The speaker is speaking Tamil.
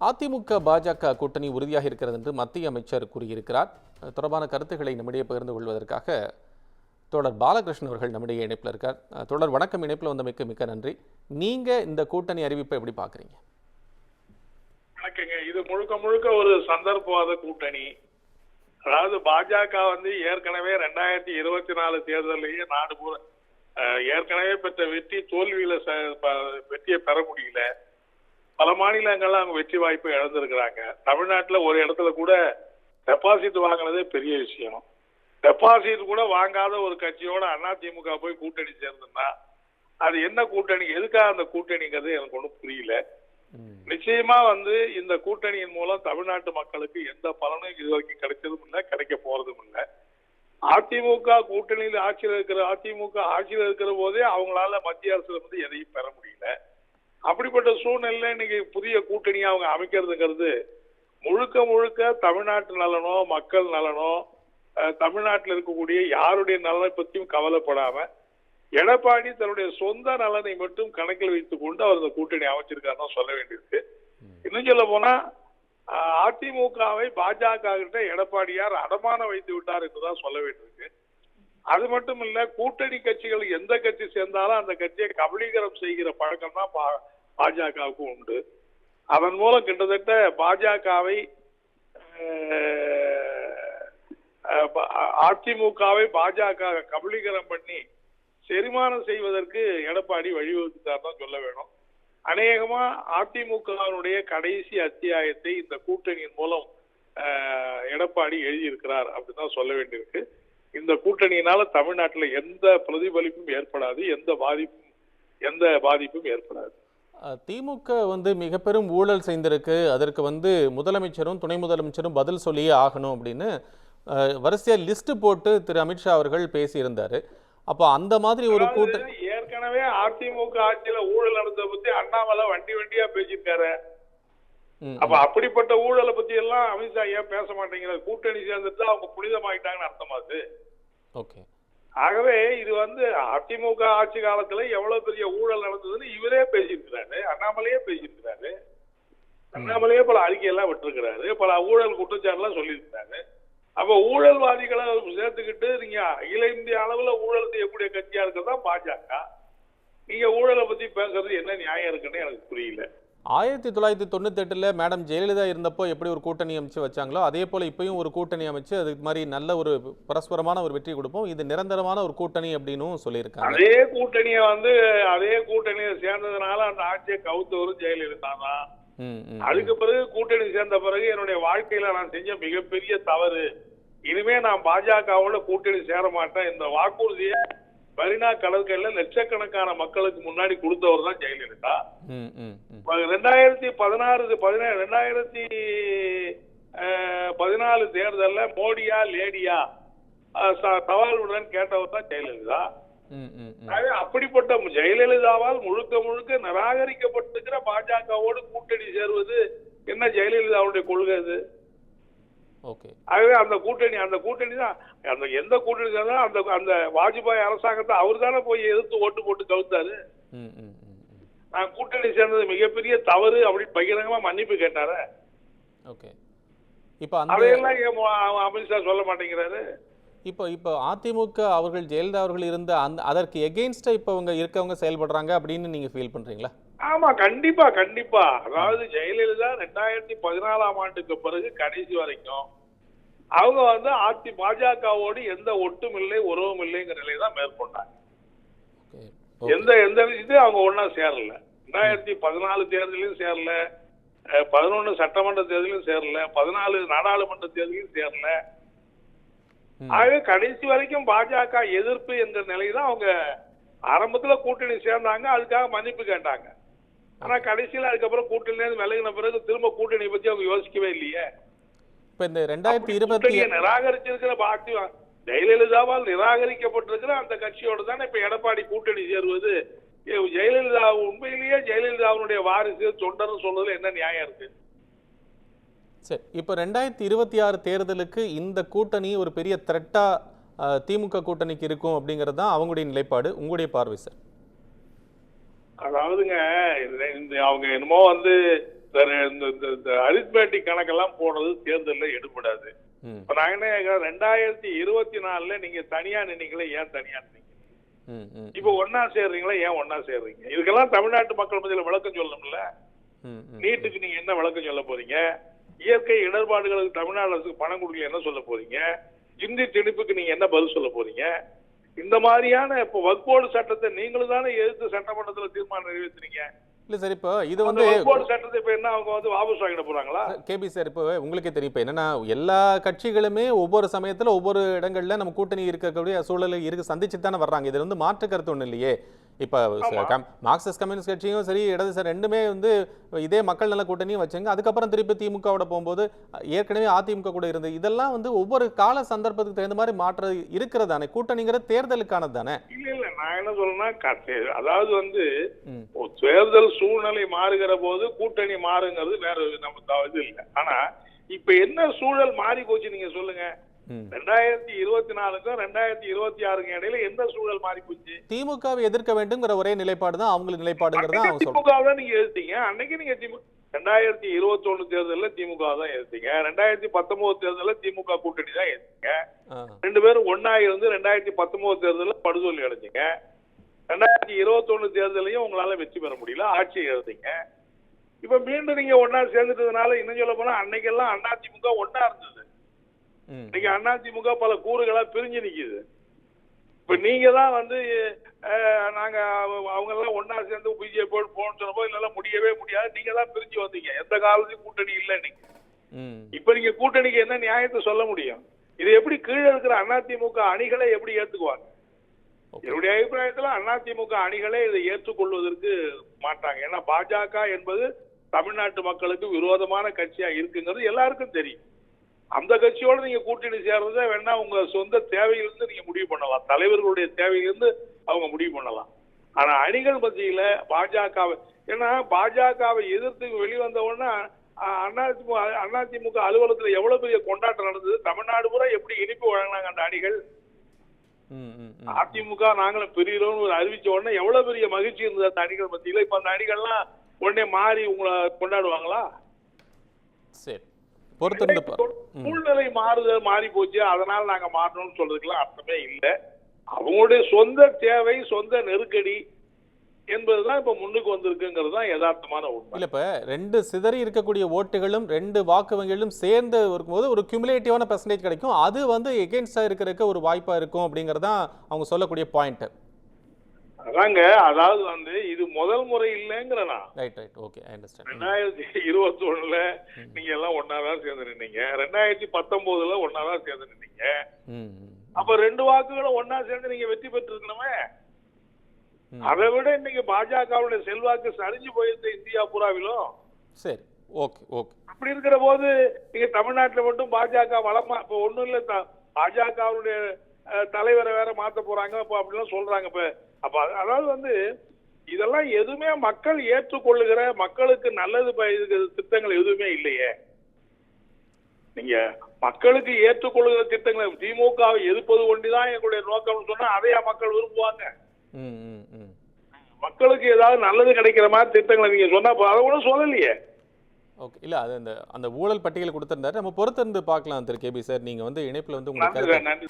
அதிமுக பாஜக கூட்டணி உறுதியாக இருக்கிறது என்று மத்திய அமைச்சர் கூறியிருக்கிறார். தொடர்பான கருத்துக்களை நம்மிடையே பகிர்ந்து கொள்வதற்காக தோழர் பாலகிருஷ்ணன் அவர்கள் நம்முடைய இணைப்பில் இருக்கார். தோழர் வணக்கம், இணைப்பில் வந்தமைக்கு மிக்க நன்றி. நீங்க இந்த கூட்டணி அறிவிப்பை எப்படி பாக்குறீங்க? வணக்கங்க. இது முழுக்க முழுக்க ஒரு சந்தர்ப்பவாத கூட்டணி. அதாவது பாஜக ஏற்கனவே 2024 தேர்தலையே நாடு பூரா ஏற்கனவே பெற்ற வெற்றி தோல்வியில வெற்றியை பெற முடியல. பல மாநிலங்கள்ல அவங்க வெற்றி வாய்ப்பு இழந்திருக்கிறாங்க. தமிழ்நாட்டுல ஒரு இடத்துல கூட டெபாசிட் வாங்கினதே பெரிய விஷயம். டெபாசிட் கூட வாங்காத ஒரு கட்சியோட அதிமுக போய் கூட்டணி சேர்ந்ததுன்னா அது என்ன கூட்டணி, எதுக்காக அந்த கூட்டணிங்கிறது எனக்கு ஒன்றும் புரியல. நிச்சயமா இந்த கூட்டணியின் மூலம் தமிழ்நாட்டு மக்களுக்கு எந்த பலனும் இதுவரைக்கும் கிடைச்சதும் இல்லை, கிடைக்க போறதும் இல்லை. அதிமுக கூட்டணியில் அதிமுக ஆட்சியில் இருக்கிற போதே அவங்களால மத்திய அரசுல எதையும் பெற முடியல. அப்படிப்பட்ட சூழ்நிலை இன்னைக்கு புதிய கூட்டணியை அவங்க அமைக்கிறதுங்கிறது முழுக்க முழுக்க தமிழ்நாட்டு நலனோ மக்கள் நலனோ தமிழ்நாட்டில் இருக்கக்கூடிய யாருடைய நலனை பற்றியும் கவலைப்படாம எடப்பாடி தன்னுடைய சொந்த நலனை மட்டும் கணக்கில் வைத்துக் கொண்டு அவர் இந்த கூட்டணி அமைச்சிருக்காருன்னு சொல்ல வேண்டியிருக்கு. இன்னும் சொல்ல போனா அதிமுகவை பாஜக கிட்ட எடப்பாடியார் அடமானம் வைத்து விட்டார் என்றுதான் சொல்ல வேண்டியிருக்கு. அது மட்டும் இல்ல, கூட்டணி கட்சிகள் எந்த கட்சி சேர்ந்தாலும் அந்த கட்சியை கபலீகரம் செய்கிற பழக்கம் தான் பாஜகவுக்கு உண்டு. அதன் மூலம் கிட்டத்தட்ட பாஜகவை அதிமுகவை பாஜக கபலீகரம் பண்ணி செரிமானம் செய்வதற்கு எடப்பாடி வழிவகுத்தார் தான் சொல்ல வேணும். அநேகமா அதிமுகவினுடைய கடைசி அத்தியாயத்தை இந்த கூட்டணியின் மூலம் எடப்பாடி எழுதியிருக்கிறார் அப்படின்னு சொல்ல வேண்டியிருக்கு. இந்த கூட்டணியினால தமிழ்நாட்டில் எந்த பிரதிபலிப்பும் ஏற்படாது, எந்த பாதிப்பும் ஏற்படாது. திமுக மிக பெரும் ஊழல் செய்திருக்கு, அதற்கு முதலமைச்சரும் துணை முதலமைச்சரும் பதில் சொல்லியே ஆகணும் அப்படின்னு வரிசையா லிஸ்ட் போட்டு திரு அமித்ஷா அவர்கள் பேசியிருந்தாரு. அப்போ அந்த மாதிரி ஒரு கூட்டம் ஏற்கனவே அதிமுக ஆட்சியில ஊழல் நடந்ததை பத்தி அண்ணாமலை வண்டியா பேசியிருக்காரு. அப்ப அப்படிப்பட்ட ஊழலை பத்தி எல்லாம் அமித்ஷா ஏன் பேச மாட்டேங்கிற? கூட்டணி சேர்ந்துட்டு அவங்க புனிதமாயிட்டாங்கன்னு அர்த்தமாது. ஓகே. ஆகவே இது அதிமுக ஆட்சி காலத்துல எவ்வளவு பெரிய ஊழல் நடந்ததுன்னு இவரே பேசியிருக்கிறாரு, அண்ணாமலையே பேசியிருக்கிறாரு. அண்ணாமலையே பல அறிக்கையெல்லாம் விட்டுருக்கிறாரு, பல ஊழல் குற்றச்சாட்டுலாம் சொல்லியிருக்கிறாரு. அப்ப ஊழல்வாதிகளை சேர்த்துக்கிட்டு நீங்க அகில இந்திய அளவுல ஊழல் செய்யக்கூடிய கட்சியா இருக்கிறதா பாஜக. நீங்க ஊழலை பத்தி பேசுறது என்ன நியாயம் இருக்குன்னு எனக்கு புரியல. 1998 மேடம் ஜெயலலிதா இருந்தப்போ எப்படி ஒரு கூட்டணி அமைச்சு வச்சாங்களோ அதே போல இப்பயும் ஒரு கூட்டணி அமைச்சு அதுக்கு மாதிரி நல்ல ஒரு பரஸ்பரமான ஒரு வெற்றி கொடுப்போம், இது நிரந்தரமான ஒரு கூட்டணி அப்படின்னு சொல்லியிருக்காங்க. அதே கூட்டணியை சேர்ந்ததுனால அந்த ஆட்சியை கவுத்தவரும் ஜெயலலிதா தான். அதுக்கு பிறகு கூட்டணி சேர்ந்த பிறகு என்னுடைய வாழ்க்கையில நான் செஞ்ச மிகப்பெரிய தவறு, இனிமே நான் பாஜகவோட கூட்டணி சேர மாட்டேன், இந்த வாக்குறுதியை மரீனா கடற்கரையில லட்சக்கணக்கான மக்களுக்கு முன்னாடி கொடுத்தவர் தான் ஜெயலலிதா. 2014 தேர்தல்ல மோடியா லேடியா சவாலுடன் கேட்டவர் தான் ஜெயலலிதா. அப்படிப்பட்ட ஜெயலலிதாவால் முழுக்க முழுக்க நிராகரிக்கப்பட்டிருக்கிற பாஜகவோடு கூட்டணி சேருவது என்ன ஜெயலலிதாவுடைய கொள்கை அது? ஆகவே அந்த கூட்டணி தான் எந்த கூட்டணி சேர்ந்தாலும் அந்த வாஜ்பாய் அரசாங்கத்தை அவர் தானே போய் எதிர்த்து ஓட்டு போட்டு கவுத்தாரு. நான் கூட்டணி சேர்ந்தது மிகப்பெரிய தவறு அப்படின்னு பகிரங்கமா மன்னிப்பு கேட்டாரு. அதையெல்லாம் அமித்ஷா சொல்ல மாட்டேங்கிறாரு. இப்போ அதிமுக அவர்கள் ஜெயலலிதா அவர்கள் இருந்த அதற்கு எகெயின்ஸ்டா இப்ப இருக்கவங்க செயல்படுறாங்க அப்படின்னு நீங்க ஃபீல் பண்றீங்களா? ஆமா, கண்டிப்பா. அதாவது ஜெயலலிதா 2014ஆம் ஆண்டுக்கு பிறகு கடைசி வரைக்கும் அவங்க பாஜகவோடு எந்த ஒட்டும் இல்லை உறவும் இல்லைங்கிற நிலையை தான் மேற்கொண்டாங்க. எந்த விஷயத்தையும் அவங்க ஒன்னா சேரல. 2014 தேர்தலையும் சேரல, 11 சட்டமன்ற தேர்தலையும் சேரல, 14 நாடாளுமன்ற தேர்தலையும் சேரல. ஆகவே கடைசி வரைக்கும் பாஜக எதிர்ப்பு என்ற நிலைதான் அவங்க ஆரம்பத்துல கூட்டணி சேர்ந்தாங்க, அதுக்காக மன்னிப்பு கேட்டாங்க. ஆனா கடைசியில அதுக்கப்புறம் கூட்டணியில விலகின பிறகு திரும்ப கூட்டணி பத்தி அவங்க யோசிக்கவே இல்லையே. இப்ப இந்த 2020 நிராகரிச்சிருக்கிற ஜெயலலிதாவால் நிராகரிக்கப்பட்டிருக்கிற அந்த கட்சியோடு தானே இப்ப எடப்பாடி கூட்டணி சேருவது. ஜெயலலிதா உண்மையிலேயே ஜெயலலிதாவுடைய வாரிசு தொண்டர்னு சொல்றதுல என்ன நியாயம் இருக்கு? சரி, இப்போ 2026 தேர்தலுக்கு இந்த கூட்டணி ஒரு பெரிய த்ரெட்டா திமுக கூட்டணிக்கு இருக்கும் அப்படிங்கிறது தான் அவங்களுடைய நிலைப்பாடு. உங்களுடைய பார்வை சார்? அதாவதுங்க அவங்க என்னமோ இந்த அரித்மேட்டிக் கணக்கெல்லாம் போனது தேர்தலில் எடுபடாது. இப்ப நான் என்ன 2024 நீங்க தனியா நின்னீங்களே, ஏன் தனியா நின்னீங்க? இப்ப ஒன்னா சேர்றீங்களா, ஏன் ஒன்னா சேர்றீங்க? இதுக்கெல்லாம் தமிழ்நாட்டு மக்கள் மத்தியில விளக்கம் சொல்லணும்ல. நீட்டுக்கு நீங்க என்ன விளக்கம் சொல்ல போறீங்க? இயற்கை இடர்பாடுகளுக்கு தமிழ்நாடு அரசுக்கு பணம் கொடுக்கல என்ன சொல்ல போறீங்க? இந்தி திணிப்புக்கு நீங்க என்ன பதில் சொல்ல போறீங்க? இந்த மாதிரியான இப்ப வக்போர்டு சட்டத்தை நீங்களும் தானே எதிர்த்து சட்டமன்றத்துல தீர்மானம் நிறைவேற்றினீங்க. இல்ல சார், இப்போ இது வந்து வக்போர்டு சட்டத்தை இப்ப என்ன அவங்க வந்து வாபஸ் வாங்கிட போறாங்களா? கேபி சார், இப்போ உங்களுக்கே தெரியும், இப்போ என்னன்னா எல்லா கட்சிகளுமே ஒவ்வொரு சமயத்துல ஒவ்வொரு இடங்கள்ல நம்ம கூட்டணி இருக்கக்கூடிய சூழலை இருக்கு சந்திச்சு தானே வர்றாங்க. இது வந்து மாற்று கருத்து ஒண்ணு இல்லையே. இப்போ மார்க்சிஸ்ட் கம்யூனிஸ்ட் கட்சியும் சரி, இடதுசாரி ரெண்டுமே வந்து இதே மக்கள் நல கூட்டணியும் வச்சாங்க. அதுக்கப்புறம் திருப்பி திமுகவோட போகும்போது ஏற்கனவே அதிமுக கூட இருந்தது. இதெல்லாம் வந்து ஒவ்வொரு கால சந்தர்ப்பத்துக்கு தகுந்த மாதிரி மாற்ற இருக்கிறதானே. கூட்டணிங்கிறது தேர்தலுக்கானது தானே. இல்ல நான் என்ன சொல்றேன்னா, அதாவது வந்து தேர்தல் சூழ்நிலை மாறுகிற போது கூட்டணி மாறுங்கிறது வேற நம்ம இது இல்லை. ஆனா இப்ப என்ன சூழல் மாறி போச்சு நீங்க சொல்லுங்க. 2024க்கும் 2026க்கும் இடையில எந்த சூழல் மாறி போச்சு? திமுகவை எதிர்க்க வேண்டும்ங்கிற ஒரே நிலைப்பாடு தான் அவங்களுக்கு நிலைப்பாடுங்கிறதா அவங்க சொல்றாங்க. திமுகவை நீங்க எதிர்த்தீங்க அன்னைக்கு. நீங்க 2021 தேர்தலில் திமுக தான் எதிர்த்தீங்க. 2019 தேர்தலில் திமுக கூட்டணி தான் எதிர்த்தீங்க. ரெண்டு பேரும் ஒன்னா இருந்து 2019 தேர்தலில் படுதோல்வி அடைஞ்சீங்க. 2021 தேர்தலையும் உங்களால வெற்றி பெற முடியல, ஆட்சியை எழுதிங்க. இப்ப மீண்டும் நீங்க ஒன்னா சேர்ந்துட்டதுனால இன்னும் சொல்ல போனா அன்னைக்கெல்லாம் அதிமுக ஒன்னா இருந்தது. இன்னைக்கு அதிமுக பல கூறுகளா பிரிஞ்சு நிக்குது. இப்ப நீங்க தான் வந்து நாங்க அவங்க எல்லாம் ஒன்னா சேர்ந்து பிஜேபி போன்னு சொன்னப்போ இல்ல முடியவே முடியாது, நீங்க தான் பிரிஞ்சு வந்தீங்க. எந்த காலத்தையும் கூட்டணி இல்லை நீங்க. இப்ப நீங்க கூட்டணிக்கு என்ன நியாயத்தை சொல்ல முடியும்? இது எப்படி கீழே இருக்கிற அதிமுக அணிகளை எப்படி ஏத்துக்குவாங்க? என்னுடைய அபிப்பிராயத்துல அதிமுக அணிகளே இதை ஏற்றுக்கொள்வதற்கு மாட்டாங்க. ஏன்னா பாஜக என்பது தமிழ்நாட்டு மக்களுக்கு விரோதமான கட்சியா இருக்குங்கிறது எல்லாருக்கும் தெரியும். அந்த கட்சியோட நீங்க கூட்டணி சேர்றத வேணா உங்க சொந்த தேவையிலிருந்து நீங்க முடிவு பண்ணலாம், தலைவர்களுடைய தேவையிலிருந்து அவங்க முடிவு பண்ணலாம். ஆனா அணிகள் மத்தியில பாஜகவை, ஏன்னா பாஜகவை எதிர்த்து வெளிவந்த உடனே அதிமுக அலுவலகத்துல எவ்வளவு பெரிய கொண்டாட்டம் நடந்தது. தமிழ்நாடு பூரா எப்படி இனிப்பு வழங்கினாங்க அந்த அணிகள். அதிமுக நாங்களும் பெரியறோம்னு அறிவிச்ச உடனே எவ்வளவு பெரிய மகிழ்ச்சி இருந்தது அந்த அணிகள் மத்தியில. இப்ப அந்த அணிகள்லாம் உடனே மாறி உங்களை கொண்டாடுவாங்களா? சரி, சூழ்நிலை மாறி போச்சு, அதனால நாங்க மாறணும்னு சொல்றதுக்கெல்லாம் அர்த்தமே இல்லை. அவங்களுடைய சொந்த தேவை, சொந்த நெருக்கடி என்பதுதான் இப்ப முன்னுக்கு வந்திருக்குங்கிறது தான் யதார்த்தமான உண்மை. இல்ல, இப்ப ரெண்டு சிதறி இருக்கக்கூடிய ஓட்டுகளும் ரெண்டு வாக்கு வங்கிகளும் சேர்ந்து இருக்கும்போது ஒரு கியூமுலேட்டிவான பெர்சன்டேஜ் கிடைக்கும். அது வந்து எகெயின்ஸ்டா இருக்கிறதுக்கு ஒரு வாய்ப்பா இருக்கும் அப்படிங்கறதான் அவங்க சொல்லக்கூடிய பாயிண்ட். அதாங்க, அதாவது வந்து இது முதல் முறை இல்லைங்கிறனா. Right right, okay, I understand. 2021ல நீங்க எல்லாம் ஒன்னாதான் சேர்ந்து நின்னீங்க. 2019ல ஒன்னாதான் சேர்ந்து நின்னீங்க. அப்ப ரெண்டு வாக்குகளும் ஒன்னா சேர்ந்து நீங்க வெற்றி பெற்று இருக்கணுமே. அதை விட இன்னைக்கு பாஜகவுடைய செல்வாக்கு சரிஞ்சு போயிருந்த இந்தியா பூராவிலும். சரி, ஓகே ஓகே. அப்படி இருக்கிற போது நீங்க தமிழ்நாட்டுல மட்டும் பாஜக வளமா இப்ப ஒண்ணும் இல்ல, பாஜகவுடைய தலைவரை வேற மாத்த போறாங்க அப்படிலாம் சொல்றாங்க. இப்ப அப்ப அதாவது வந்து இதெல்லாம் எதுவுமே மக்கள் ஏற்றுக்கொள்ளுகிற, மக்களுக்கு நல்லது திட்டங்கள் எதுவுமே இல்லையே. நீங்க மக்களுக்கு ஏற்றுக்கொள்ளுகிற திட்டங்களை, திமுகவை எதிர்ப்பது ஒன்றுதான் எங்களுடைய நோக்கம்னு சொன்னா அதையா மக்கள் விரும்புவாங்க? மக்களுக்கு ஏதாவது நல்லது கிடைக்கிற மாதிரி திட்டங்களை நீங்க சொன்னா அதை கூட சொல்லலையே. ஓகே, இல்ல அது அந்த ஊழல் பட்டியல் கொடுத்திருந்தாரு, நம்ம பொறுத்திருந்து பார்க்கலாம் திரு கேபி சார். நீங்க வந்து இணைப்புல வந்து உங்களுக்கு நன்றி.